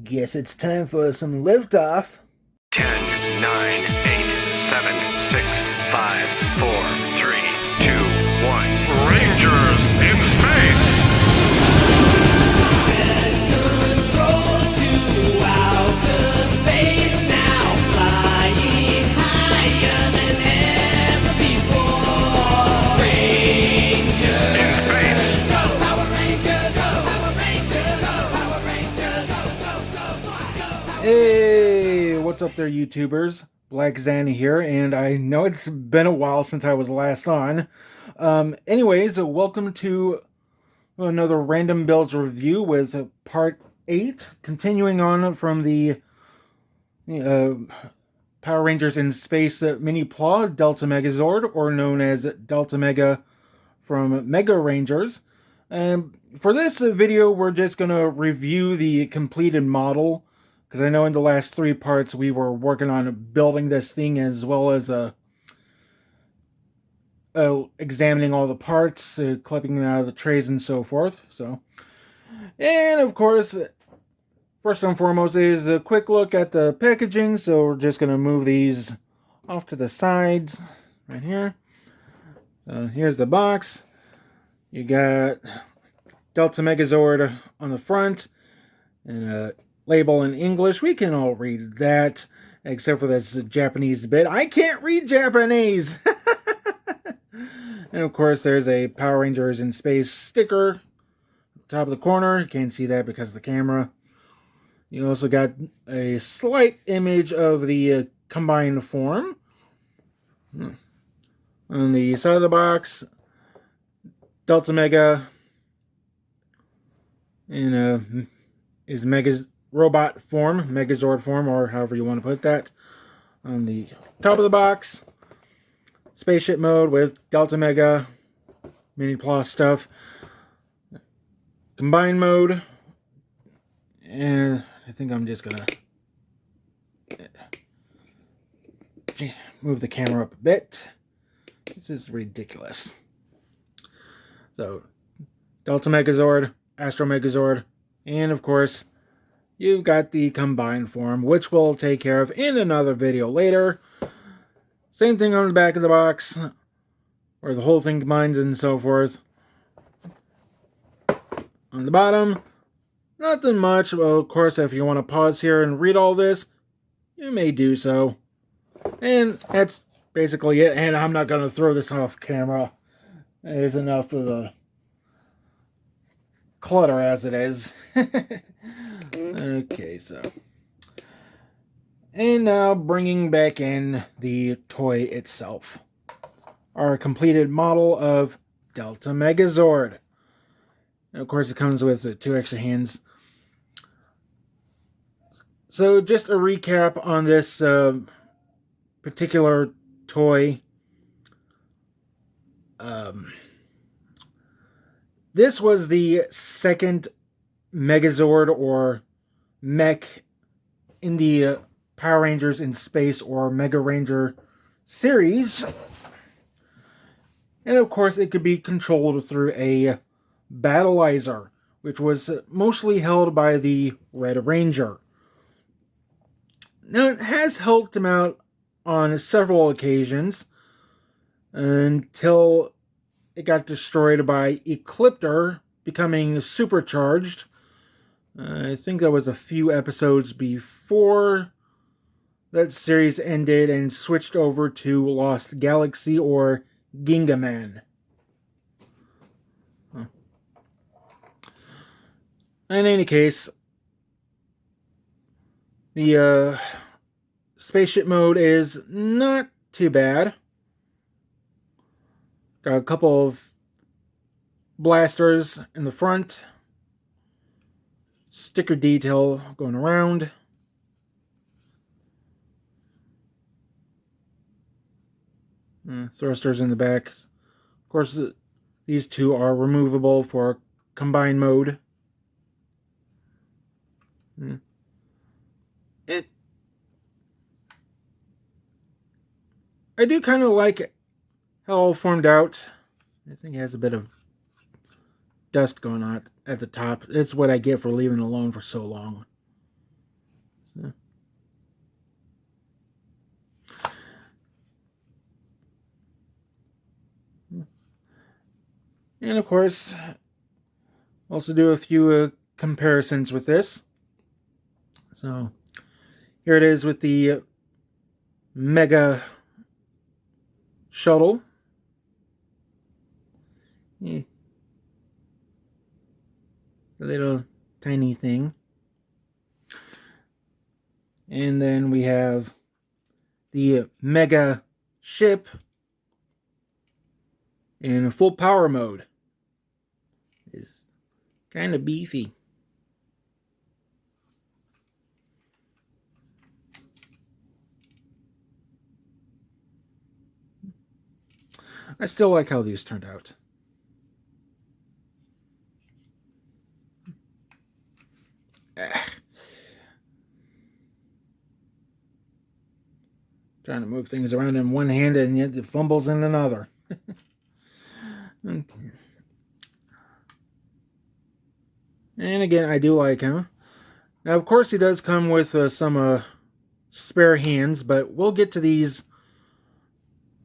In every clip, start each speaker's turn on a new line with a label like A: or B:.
A: Guess it's time for some liftoff.
B: 10, 9, 8, 7, 6, 5, 4, 3, 2, 1. Rangers in space!
C: Controls to outer space now, flying higher than ever before. Rangers
B: In space!
C: go, Power Rangers, go, Power Rangers, go, Power Rangers, go.
A: Hey, what's up there, YouTubers? Black Zanny here, and I know it's been a while since I was last on. Anyways, welcome to another Random Builds review with part 8, continuing on from the Power Rangers in Space Minipla Delta Megazord, or known as Delta Mega from Mega Rangers. For this video, we're just going to review the completed model, because I know in the last 3 parts we were working on building this thing as well as examining all the parts, clipping them out of the trays and so forth. And of course, first and foremost is a quick look at the packaging. So we're just going to move these off to the sides right here. Here's the box. You got Delta Megazord on the front and a label in English. We can all read that, except for this Japanese bit. I can't read Japanese! And of course, there's a Power Rangers in Space sticker top of the corner. You can't see that because of the camera. You also got a slight image of the combined form. On the side of the box, Delta Mega in is Mega robot form, Megazord form, or however you want to put that. On the top of the box, spaceship mode with Delta Mega, Minipla stuff. Combined mode. And I think I'm just gonna move the camera up a bit. This is ridiculous. So, Delta Megazord, Astro Megazord, and of course, you've got the combined form, which we'll take care of in another video later. Same thing on the back of the box, where the whole thing combines and so forth. On the bottom, nothing much. Well, of course, if you want to pause here and read all this, you may do so. And that's basically it. And I'm not going to throw this off camera. There's enough of the clutter as it is. Okay, so. And now bringing back in the toy itself. Our completed model of Delta Megazord. And of course, it comes with 2 extra hands. So just a recap on this particular toy. This was the second Megazord or mech in the Power Rangers in Space or Mega Ranger series. And of course, it could be controlled through a battleizer, which was mostly held by the Red Ranger. Now, it has helped him out on several occasions until it got destroyed by Ecliptor becoming supercharged. I think that was a few episodes before that series ended and switched over to Lost Galaxy or Gingaman. In any case, the spaceship mode is not too bad. Got a couple of blasters in the front. Sticker detail going around. Thrusters in the back. Of course, these 2 are removable for combined mode. I do kind of like how it all formed out. I think it has a bit of dust going on at the top. It's what I get for leaving it alone for so long. And of course, also do a few comparisons with this. So here it is with the Mega Shuttle. A little tiny thing. And then we have the Mega Ship in full power mode. It's kind of beefy. I still like how these turned out. Trying to move things around in one hand and yet it fumbles in another. Okay. And again, I do like him. Now, of course, he does come with some spare hands, but we'll get to these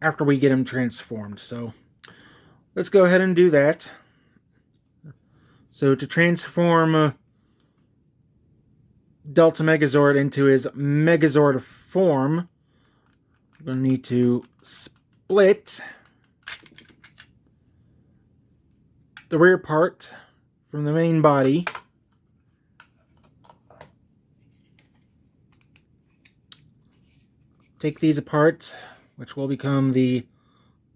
A: after we get him transformed. So let's go ahead and do that. So to transform Delta Megazord into his Megazord form, we're going to need to split the rear part from the main body. Take these apart, which will become the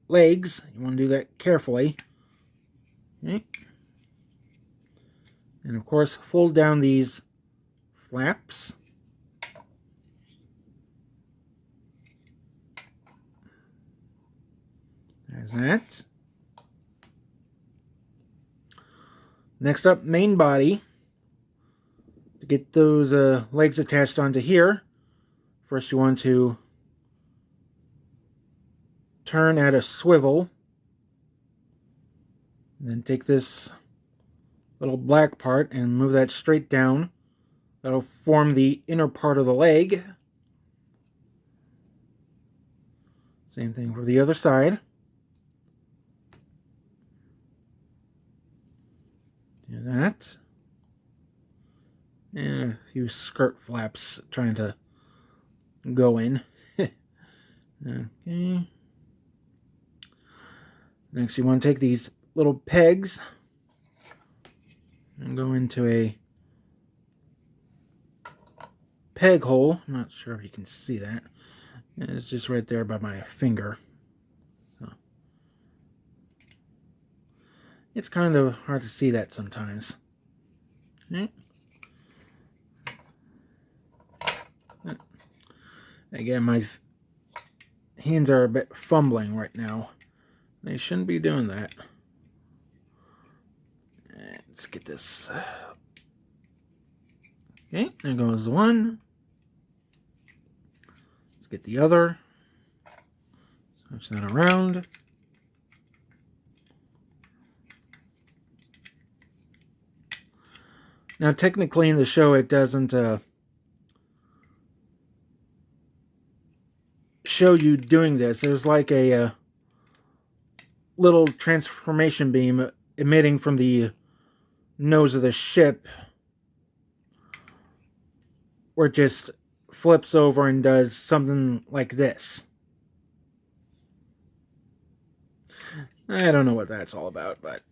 A: legs. You want to do that carefully. Okay. And of course, fold down these flaps. There's that. Next up, main body. To get those legs attached onto here, first you want to turn at a swivel. And then take this little black part and move that straight down. That'll form the inner part of the leg. Same thing for the other side. Do that. And a few skirt flaps trying to go in. Okay. Next you want to take these little pegs and go into a peg hole. I'm not sure if you can see that. It's just right there by my finger. So it's kind of hard to see that sometimes. Okay. Again, my hands are a bit fumbling right now. They shouldn't be doing that. Let's get this. Okay, there goes one. Let's get the other. Switch that around. Now, technically in the show, it doesn't show you doing this. There's like a little transformation beam emitting from the nose of the ship, where it just flips over and does something like this. I don't know what that's all about, but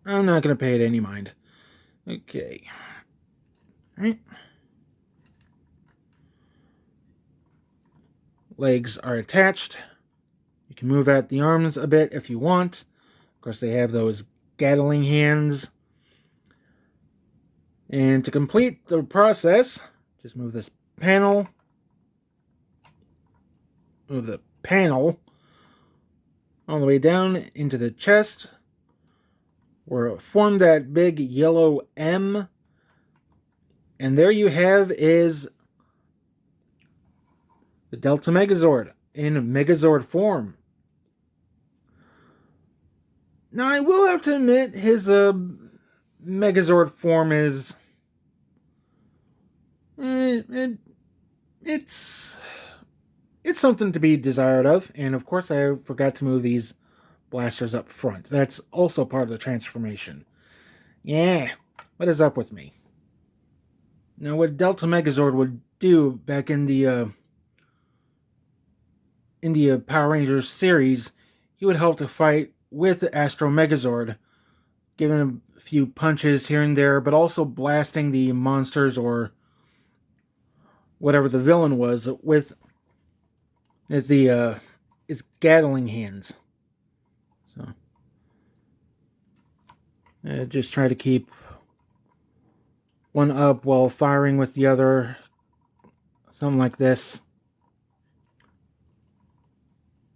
A: I'm not going to pay it any mind. Okay. All right. Legs are attached. You can move out the arms a bit if you want. Of course, they have those Gatling hands. And to complete the process, just move this panel. Move the panel all the way down into the chest, where it formed that big yellow M. And there you have is the Delta Megazord in Megazord form. Now, I will have to admit, his Megazord form is... it's it's something to be desired of. And of course, I forgot to move these blasters up front. That's also part of the transformation. Yeah, what is up with me? Now, what Delta Megazord would do back in the Power Rangers series, he would help to fight with the Astro Megazord, giving him a few punches here and there, but also blasting the monsters or whatever the villain was with his Gatling hands. So, just try to keep one up while firing with the other, something like this.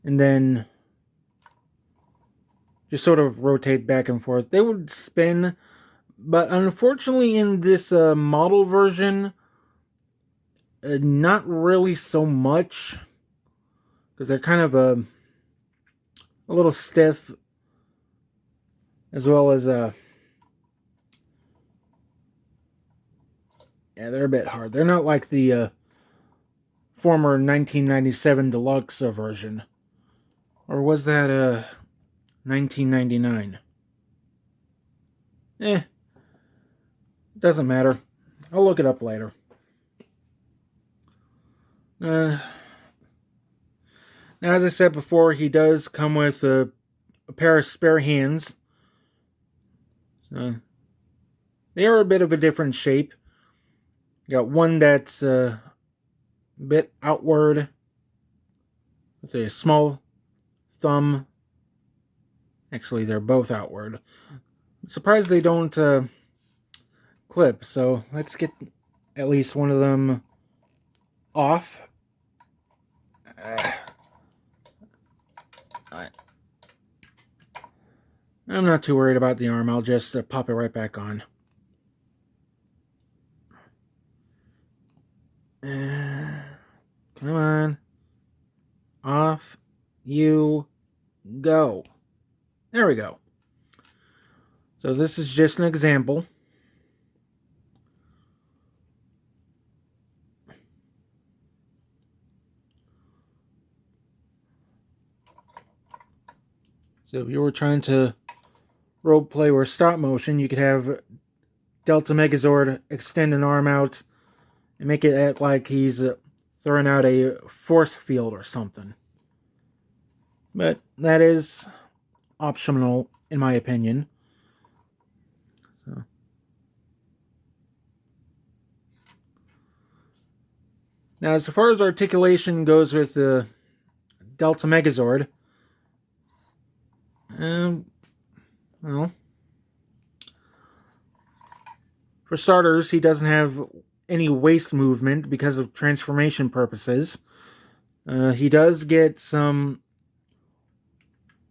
A: And then just sort of rotate back and forth. They would spin, but unfortunately in this model version, not really so much, because they're kind of a little stiff, as well as yeah, they're a bit hard. They're not like the former 1997 deluxe version. Or was that 1999? Doesn't matter. I'll look it up later. Now, as I said before, he does come with a pair of spare hands. So, they are a bit of a different shape. You got one that's a bit outward with a small thumb. Actually, they're both outward. I'm surprised they don't clip, so let's get at least one of them off. I'm not too worried about the arm. I'll just pop it right back on. Come on. Off you go. There we go. So this is just an example. So if you were trying to role play or stop motion, you could have Delta Megazord extend an arm out and make it act like he's throwing out a force field or something. But that is optional, in my opinion. So, now, as far as articulation goes with the Delta Megazord, well, for starters, he doesn't have any waist movement because of transformation purposes. He does get some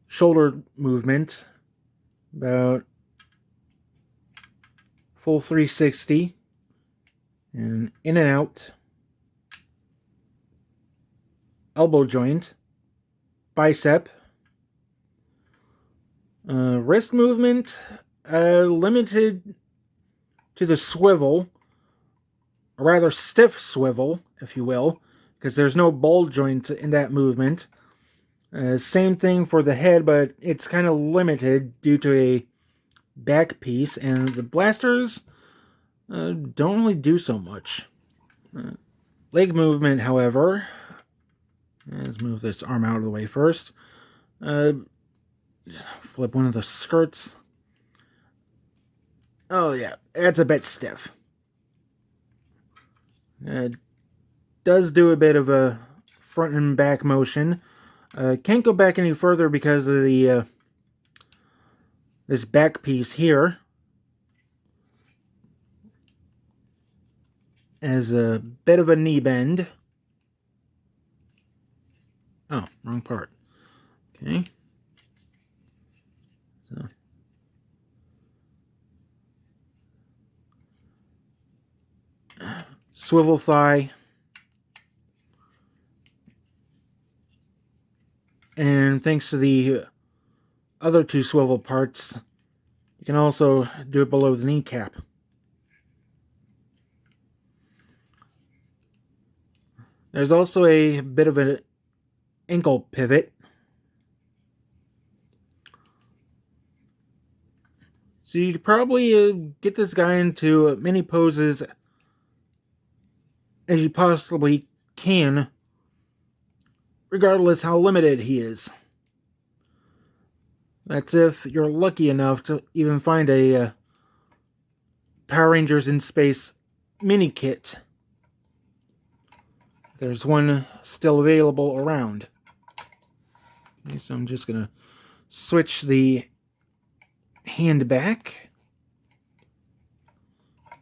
A: shoulder movement, about full 360, and in and out, elbow joint, bicep, wrist movement, limited to the swivel, a rather stiff swivel, if you will, because there's no ball joint in that movement. Same thing for the head, but it's kind of limited due to a back piece, and the blasters don't really do so much. Leg movement, however, let's move this arm out of the way first. Just flip one of the skirts. Oh yeah, that's a bit stiff. It does do a bit of a front and back motion. Can't go back any further because of the this back piece here. Has a bit of a knee bend. Oh, wrong part. Okay. So. Swivel thigh. And thanks to the other two swivel parts, you can also do it below the kneecap. There's also a bit of an ankle pivot. So you could probably get this guy into as many poses as you possibly can, regardless how limited he is. That's if you're lucky enough to even find a Power Rangers in Space mini kit. There's one still available around. Okay, so I'm just going to switch the hand back.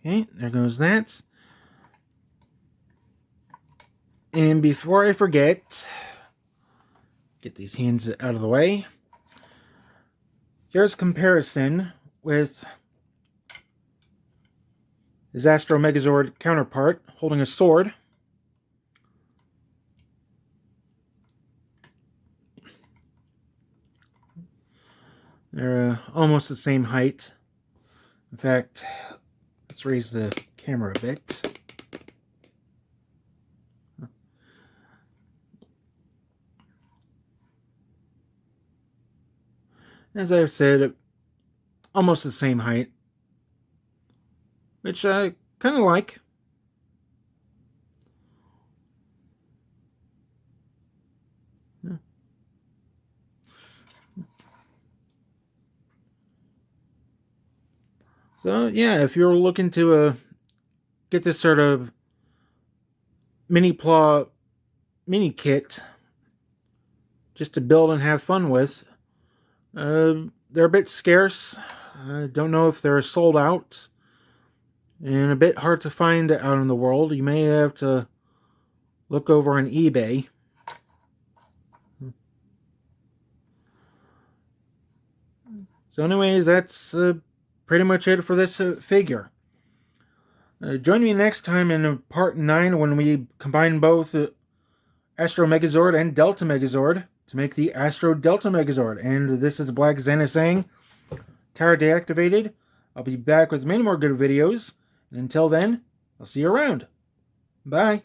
A: Okay, there goes that. And before I forget, get these hands out of the way. Here's a comparison with his Astro Megazord counterpart holding a sword. They're almost the same height. In fact, let's raise the camera a bit. As I've said, almost the same height, which I kind of like. So yeah, if you're looking to get this sort of Minipla mini kit just to build and have fun with, they're a bit scarce. I don't know if they're sold out, and a bit hard to find out in the world. You may have to look over on eBay. So anyways, that's pretty much it for this figure. Join me next time in part 9 when we combine both Astro Megazord and Delta Megazord to make the Astro Delta Megazord. And this is Black Xana saying, tower deactivated. I'll be back with many more good videos. And until then, I'll see you around. Bye.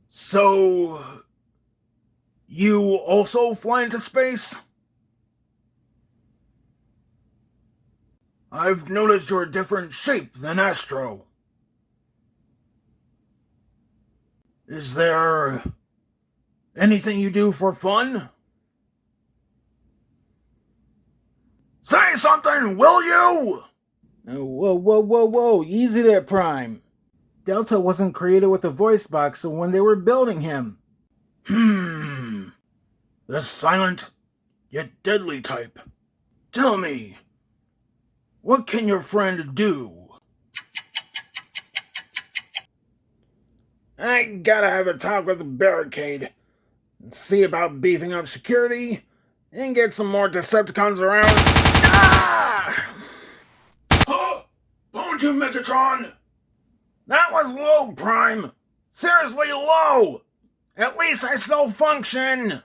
A: So, you also fly into space? I've noticed you're a different shape than Astro. Is there anything you do for fun? Say something, will you? Whoa. Easy there, Prime. Delta wasn't created with a voice box when they were building him. The silent, yet deadly type. Tell me, what can your friend do? I gotta have a talk with the barricade. And see about beefing up security and get some more Decepticons around. Ah! Huh? Don't you, Megatron? That was low, Prime. Seriously low. At least I still function.